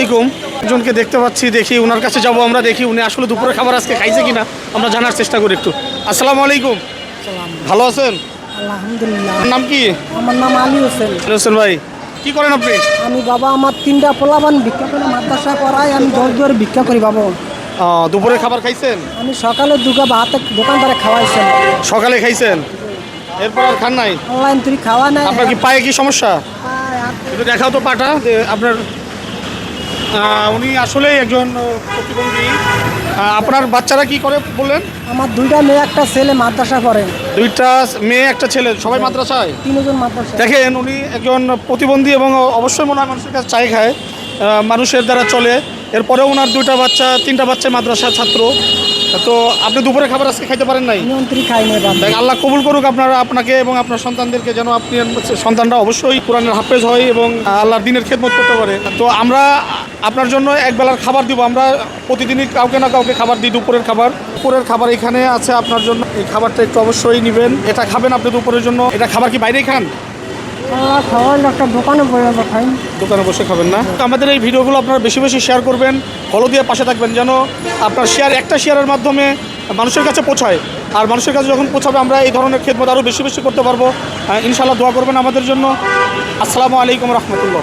আলাইকুম। একজনকে দেখতে পাচ্ছি, দেখি ওনার কাছে যাব আমরা, দেখি উনি আসলে দুপুরে খাবার আজকে খাইছে কিনা আমরা জানার চেষ্টা করি একটু। আসসালামু আলাইকুম, ভালো আছেন? আলহামদুলিল্লাহ। আপনার নাম কি? আমার নাম আলী হোসেন। আলী হোসেন ভাই, কি করেন আপনি? আমি বাবা আমার 3টা পোলাবান ভিক্ষা করে মাদ্রাসায় পড়াই, আমি 10 দুয়ারে ভিক্ষা করি বাবা। দুপুরে খাবার খাইছেন? আমি সকালে দুগা ভাতে দোকানদারে খাওয়াইছেন। সকালে খাইছেন, এরপর আর খান নাই? অনলাইন তুই খাওয়া নাই। আপনার কি পায়ে কি সমস্যা? একটু দেখাও তো পাটা যে আপনার। উনি আসলে একজন প্রতিবন্ধী। আপনার বাচ্চারা কি করে বললেন? আমার 2টা মেয়ে একটা ছেলে মাদ্রাসা পড়ে। 2টা মেয়ে একটা ছেলে, সবাই মাদ্রাসায়? 3 জন মাদ্রাসা। দেখেন উনি একজন প্রতিবন্ধী এবং অবশ্যই মনে হয় মানুষের কাছে চাই খায়, মানুষের দ্বারা চলে। এরপরেও ওনার 2টা বাচ্চা, 3টা বাচ্চা মাদ্রাসার ছাত্র। তো আপনি দুপুরে খাবার আজকে খাইতে পারেন নাই? নিয়ন্ত্রী খাই নাই বাবা। দেখ আল্লাহ কবুল করুক আপনাকে এবং আপনার সন্তানদেরকে, যেন আপনি সন্তানরা অবশ্যই কোরআনের হাফেজ হয় এবং আল্লাহর দিনের খেদমত করতে পারে। তো আমরা আপনার জন্য একবেলার খাবার দিব। আমরা প্রতিদিনই কাউকে না কাউকে খাবার দিই, দুপুরের খাবার এখানে আছে আপনার জন্য। এই খাবারটা একটু অবশ্যই নেবেন, এটা খাবেন আপনি দুপুরের জন্য। এটা খাবার কি বাইরেই খান? খাওয়ার একটা দোকানে বসে খাই। দোকানে বসে খাবেন না? আমাদের এই ভিডিওগুলো আপনারা বেশি বেশি শেয়ার করবেন, ফলো দিয়ে পাশে থাকবেন, যেন আপনার একটা শেয়ারের মাধ্যমে মানুষের কাছে পৌঁছায়। আর মানুষের কাছে যখন পৌঁছাবে আমরা এই ধরনের খেদমত আরও বেশি বেশি করতে পারবো। ইনশাআল্লাহ দোয়া করবেন আমাদের জন্য। আসসালামু আলাইকুম রহমতুল্লাহ।